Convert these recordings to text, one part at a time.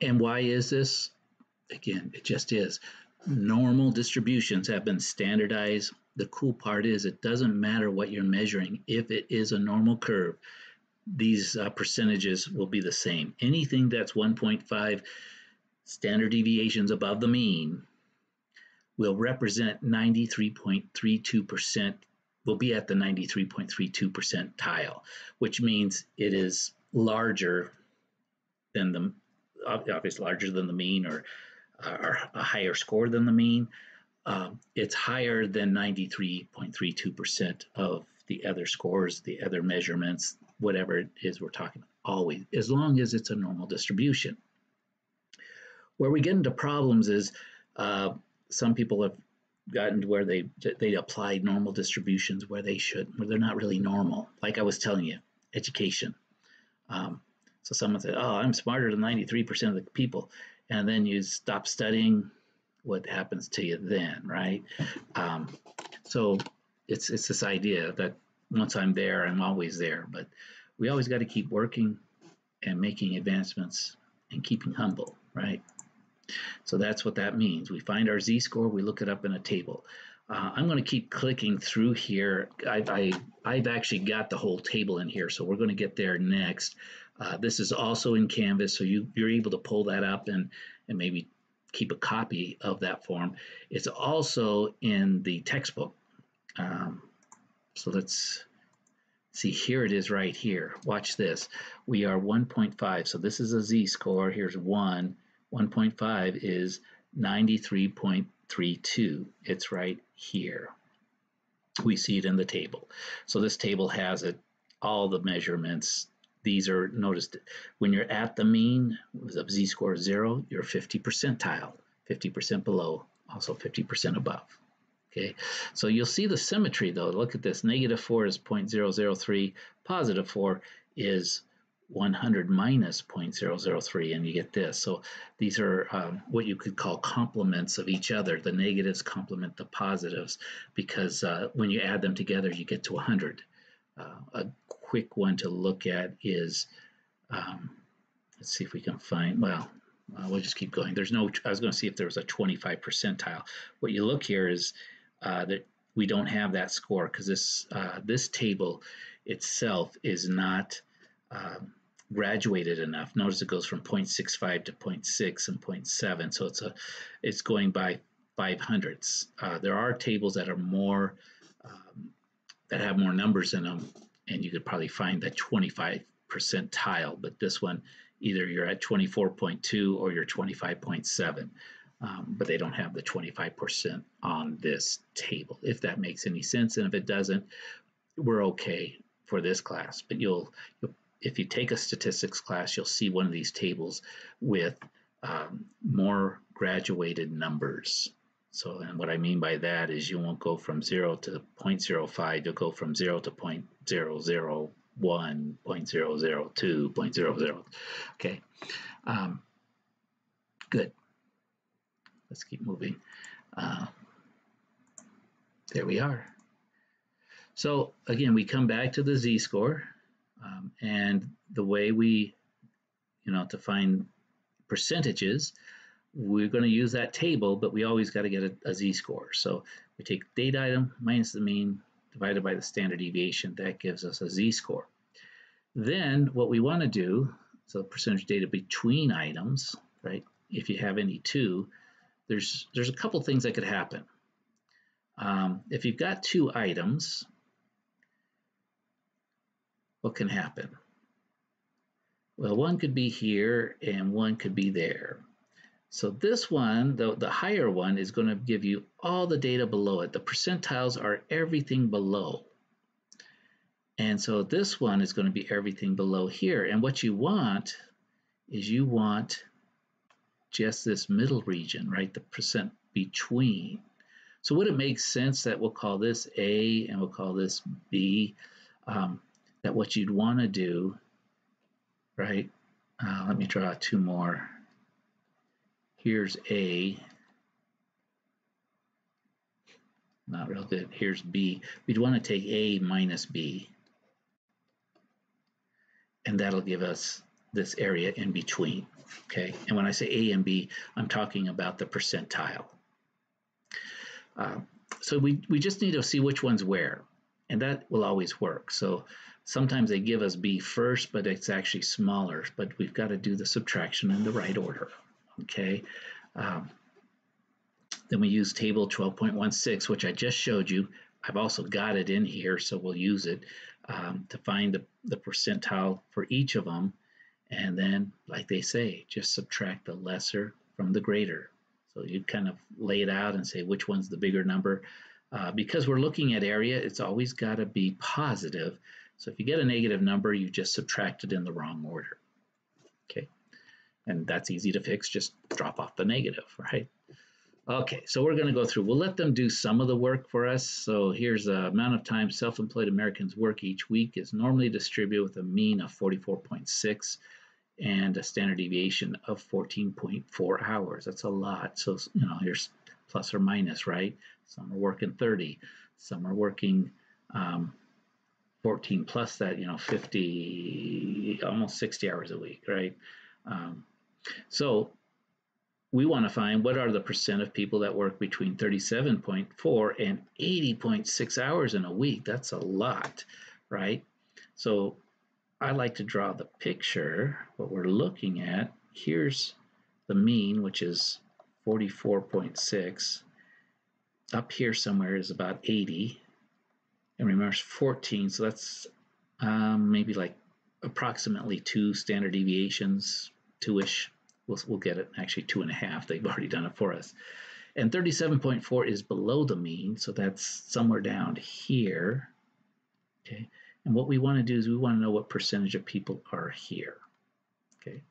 And why is this? Again, it just is. Normal distributions have been standardized. The cool part is it doesn't matter what you're measuring. If it is a normal curve, these percentages will be the same. Anything that's 1.5 standard deviations above the mean will represent 93.32%, will be at the 93.32 percentile, which means it is larger than the, obviously larger than the mean, or a higher score than the mean. It's higher than 93.32% of the other scores, the other measurements, whatever it is we're talking about, always, as long as it's a normal distribution. Where we get into problems is some people have gotten to where they apply normal distributions where they shouldn't, where they're not really normal. Like I was telling you, education. So someone said, oh, I'm smarter than 93% of the people. And then you stop studying, what happens to you then, right? So it's this idea that once I'm there, I'm always there. But we always got to keep working and making advancements and keeping humble, right? So that's what that means. We find our z-score, we look it up in a table. I'm going to keep clicking through here. I've actually got the whole table in here, so we're going to get there next. This is also in Canvas, so you're able to pull that up and maybe keep a copy of that form. It's also in the textbook. So let's see, here it is right here. Watch this. We are 1.5, so this is a z-score. Here's 1. 1.5 is 93.32. It's right here. We see it in the table. So this table has it, all the measurements. These are, notice when you're at the mean, the z-score is 0, you're 50 percentile, 50% below, also 50% above. Okay, so you'll see the symmetry though. Look at this, -4 is 0.003, +4 is 100 minus 0.003, and you get this. So these are what you could call complements of each other. The negatives complement the positives, because when you add them together, you get to 100. A quick one to look at is, let's see if we can find, well, we'll just keep going. There's no, I was going to see if there was a 25 percentile. What you look here is that we don't have that score, because this table itself is not graduated enough. Notice it goes from 0.65 to 0.6 and 0.7, so it's going by 500ths. There are tables that are more that have more numbers in them, and you could probably find that 25 percentile, but this one, either you're at 24.2 or you're 25.7, but they don't have the 25% on this table, if that makes any sense. And if it doesn't, we're okay for this class. But if you take a statistics class, you'll see one of these tables with more graduated numbers. So, and what I mean by that is you won't go from 0 to 0.05, you'll go from 0 to 0.001, 0.002, 0.00. Okay, good. Let's keep moving. There we are. So again, we come back to the z-score, and the way we, to find percentages, we're going to use that table, but we always got to get a z-score. So we take date item minus the mean divided by the standard deviation. That gives us a z-score. Then what we want to do, so percentage data between items, right? If you have any two, there's a couple things that could happen. If you've got two items, what can happen? Well, one could be here and one could be there. So this one, the higher one, is going to give you all the data below it. The percentiles are everything below. And so this one is going to be everything below here. And what you want is you want just this middle region, right? The percent between. So would it make sense that we'll call this A and we'll call this B? That what you'd want to do, right? Let me draw two more. Here's A. Not real good. Here's B. We'd want to take A minus B. And that'll give us this area in between. Okay, and when I say A and B, I'm talking about the percentile. So we just need to see which one's where, and that will always work. So sometimes they give us B first, but it's actually smaller, but we've got to do the subtraction in the right order. Okay. Then we use table 12.16, which I just showed you. I've also got it in here, so we'll use it to find the percentile for each of them. And then, like they say, just subtract the lesser from the greater. So you kind of lay it out and say which one's the bigger number. Because we're looking at area, it's always got to be positive. So if you get a negative number, you just subtract it in the wrong order. Okay, and that's easy to fix. Just drop off the negative, right? Okay, so we're going to go through. We'll let them do some of the work for us. So here's the amount of time self-employed Americans work each week is normally distributed with a mean of 44.6 and a standard deviation of 14.4 hours. That's a lot. So, you know, here's plus or minus, right? Some are working 30. Some are working 14 plus that, you know, 50, almost 60 hours a week, right? So we want to find what are the percent of people that work between 37.4 and 80.6 hours in a week. That's a lot, right? So I like to draw the picture. What we're looking at, here's the mean, which is 44.6. Up here somewhere is about 80. And remember, it's 14, so that's maybe like approximately 2 standard deviations, 2-ish. We'll get it, actually 2.5. They've already done it for us. And 37.4 is below the mean, so that's somewhere down here. Okay, and what we want to do is we want to know what percentage of people are here. Okay,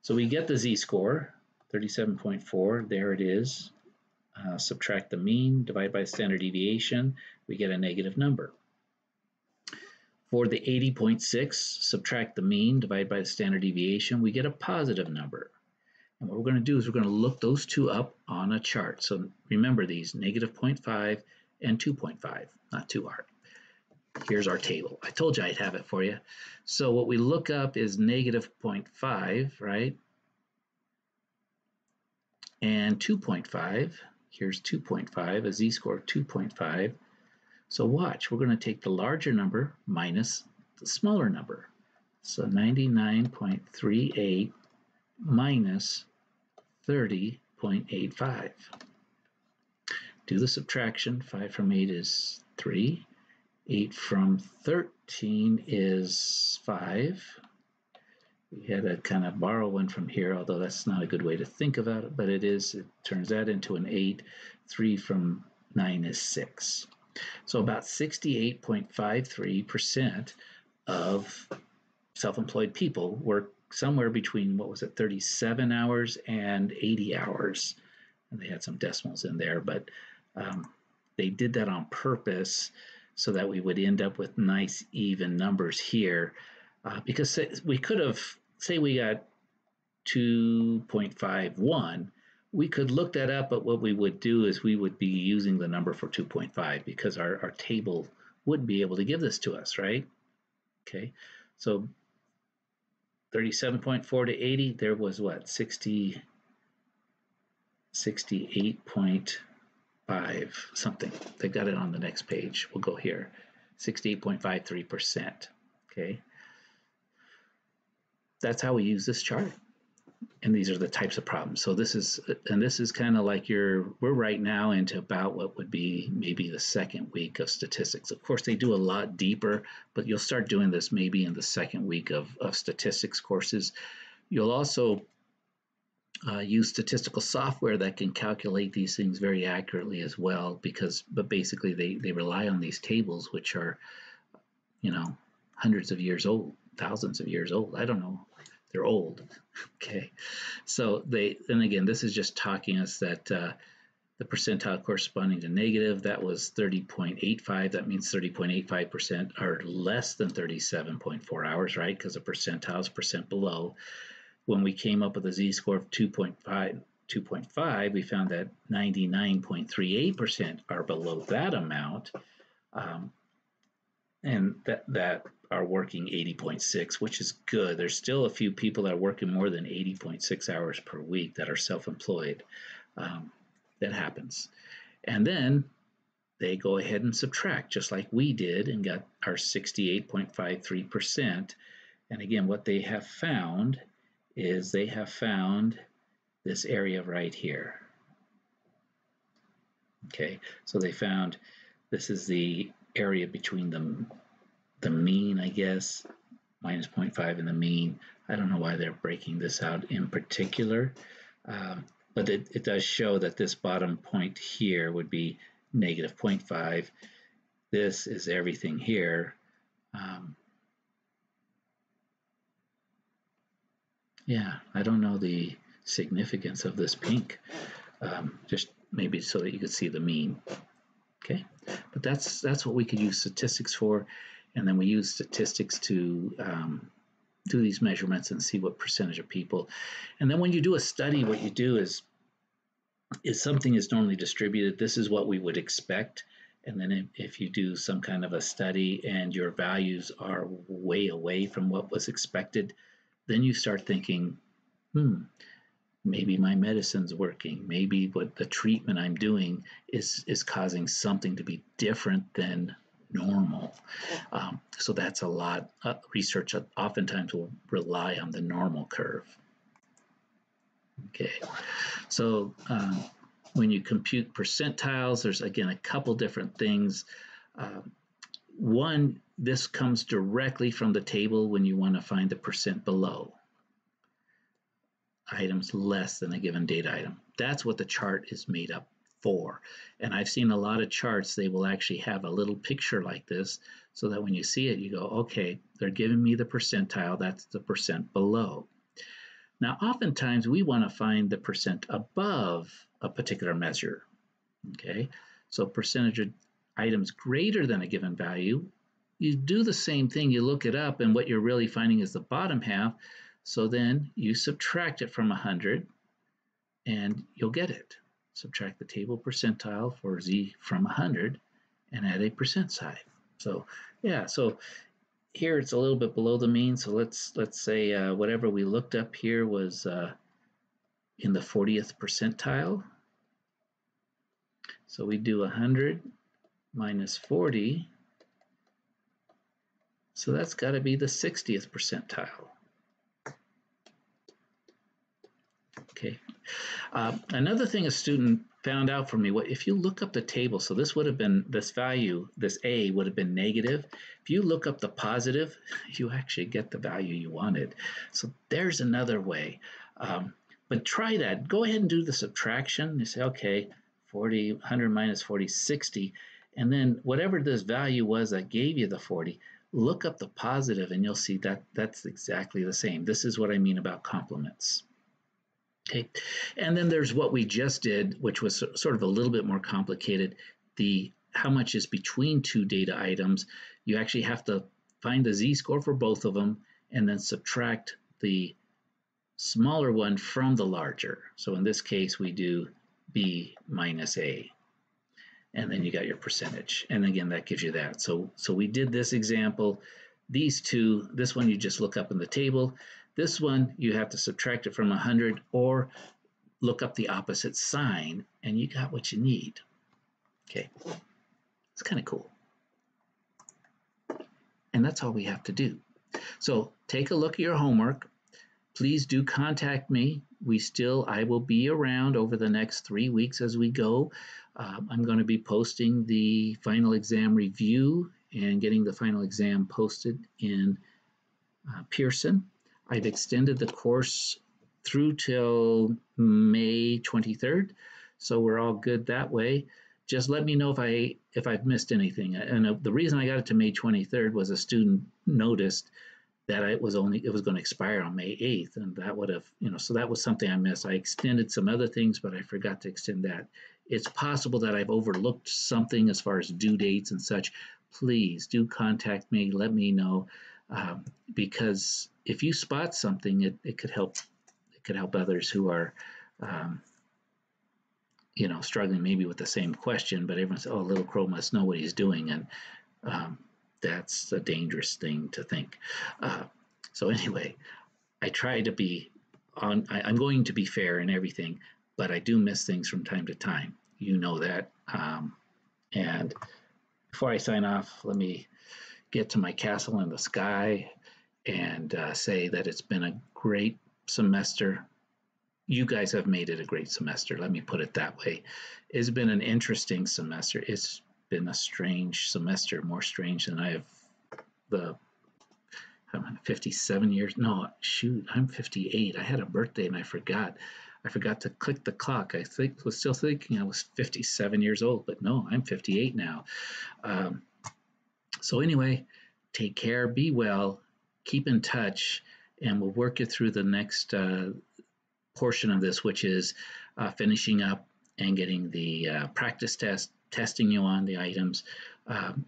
so we get the z-score, 37.4. There it is. Subtract the mean, divide by standard deviation, we get a negative number. For the 80.6, subtract the mean, divide by the standard deviation, we get a positive number. And what we're going to do is we're going to look those two up on a chart. So remember these, negative 0.5 and 2.5, not too hard. Here's our table. I told you I'd have it for you. So what we look up is negative 0.5, right? And 2.5. Here's 2.5, a z-score of 2.5. So watch, we're going to take the larger number minus the smaller number. So 99.38 minus 30.85. Do the subtraction. 5 from 8 is 3. 8 from 13 is 5. We had to kind of borrow one from here, although that's not a good way to think about it, but it is. It turns that into an 8. 3 from 9 is 6. So about 68.53% of self-employed people work somewhere between, what was it, 37 hours and 80 hours. And they had some decimals in there, but they did that on purpose so that we would end up with nice even numbers here. Because we could have, say we got 2.51, we could look that up, but what we would do is we would be using the number for 2.5 because our table wouldn't be able to give this to us, right? Okay, so 37.4 to 80, there was what, 68.5 something. They got it on the next page. We'll go here, 68.53%, okay? That's how we use this chart. And these are the types of problems. So this is kind of like we're right now into about what would be maybe the second week of statistics. Of course, they do a lot deeper, but you'll start doing this maybe in the second week of statistics courses. You'll also use statistical software that can calculate these things very accurately as well, but basically they rely on these tables, which are, you know, hundreds of years old, thousands of years old. I don't know. They're old. Okay, so and again, this is just talking us that the percentile corresponding to negative, that was 30.85. That means 30.85% are less than 37.4 hours, right? Because the percentile is percent below. When we came up with a z-score of 2.5, we found that 99.38% are below that amount. And that are working 80.6, which is good. There's still a few people that are working more than 80.6 hours per week that are self-employed. That happens. And then they go ahead and subtract just like we did and got our 68.53%. And again, what they have found is they have found this area right here. Okay, so they found this is the area between the mean, I guess, minus 0.5 and the mean. I don't know why they're breaking this out in particular, but it does show that this bottom point here would be negative 0.5. This is everything here. Yeah, I don't know the significance of this pink, just maybe so that you could see the mean. Okay, but that's what we could use statistics for, and then we use statistics to do these measurements and see what percentage of people. And then when you do a study, what you do is something is normally distributed. This is what we would expect. And then if you do some kind of a study and your values are way away from what was expected, then you start thinking, maybe my medicine's working. Maybe what the treatment I'm doing is causing something to be different than normal. So that's a lot. Research oftentimes will rely on the normal curve. Okay, so when you compute percentiles, there's again a couple different things. One, this comes directly from the table when you want to find the percent below items less than a given data item. That's what the chart is made up for. And I've seen a lot of charts, they will actually have a little picture like this so that when you see it, you go, okay, they're giving me the percentile, that's the percent below. Now, oftentimes we want to find the percent above a particular measure, okay? So percentage of items greater than a given value, you do the same thing, you look it up, and what you're really finding is the bottom half, so then you subtract it from 100, and you'll get it. Subtract the table percentile for z from 100, and add a percent sign. So, yeah, so here it's a little bit below the mean, so let's say whatever we looked up here was in the 40th percentile. So we do 100 minus 40, so that's got to be the 60th percentile. Okay. Another thing a student found out for me, if you look up the table, so this would have been, this value, this A would have been negative. If you look up the positive, you actually get the value you wanted. So there's another way. But try that. Go ahead and do the subtraction. You say, okay, 100 minus 40, 60. And then whatever this value was that gave you the 40, look up the positive and you'll see that that's exactly the same. This is what I mean about complements. Okay, and then there's what we just did, which was sort of a little bit more complicated. How much is between two data items. You actually have to find the z-score for both of them and then subtract the smaller one from the larger. So in this case, we do B minus A. And then you got your percentage. And again, that gives you that. So we did this example. These two, this one you just look up in the table. This one, you have to subtract it from 100 or look up the opposite sign, and you got what you need. Okay, it's kind of cool. And that's all we have to do. So take a look at your homework. Please do contact me. I will be around over the next 3 weeks as we go. I'm going to be posting the final exam review and getting the final exam posted in Pearson. I've extended the course through till May 23rd, so we're all good that way. Just let me know if I've missed anything. And the reason I got it to May 23rd was a student noticed that it was going to expire on May 8th, and that would have, so that was something I missed. I extended some other things, but I forgot to extend that. It's possible that I've overlooked something as far as due dates and such. Please do contact me. Let me know. Because if you spot something, it could help. It could help others who are, struggling maybe with the same question. But everyone says, "Oh, Little Crow must know what he's doing," and that's a dangerous thing to think. So anyway, I try to be I'm going to be fair in everything, but I do miss things from time to time. You know that. And before I sign off, let me get to my castle in the sky and say that it's been a great semester. You guys have made it a great semester. Let me put it that way. It's been an interesting semester. It's been a strange semester, more strange than I have the I'm 57 years. No, shoot, I'm 58. I had a birthday and I forgot. I forgot to click the clock. I was still thinking I was 57 years old, but no, I'm 58 now. Um, so anyway, take care, be well, keep in touch, and we'll work you through the next portion of this, which is finishing up and getting the practice test, testing you on the items.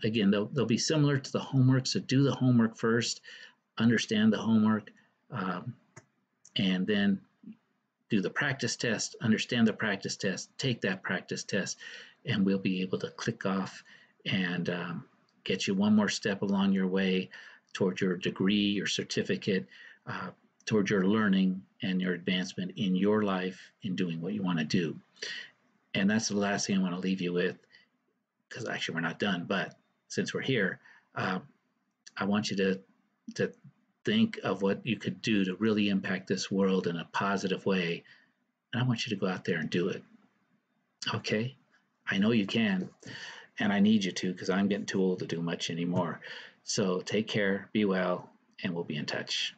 Again, they'll be similar to the homework, so do the homework first, understand the homework, and then do the practice test, understand the practice test, take that practice test, and we'll be able to click off and get you one more step along your way towards your degree, your certificate, towards your learning and your advancement in your life in doing what you want to do. And that's the last thing I want to leave you with, because actually we're not done, but since we're here, I want you to think of what you could do to really impact this world in a positive way. And I want you to go out there and do it. Okay? I know you can, and I need you to, because I'm getting too old to do much anymore. So take care, be well, and we'll be in touch.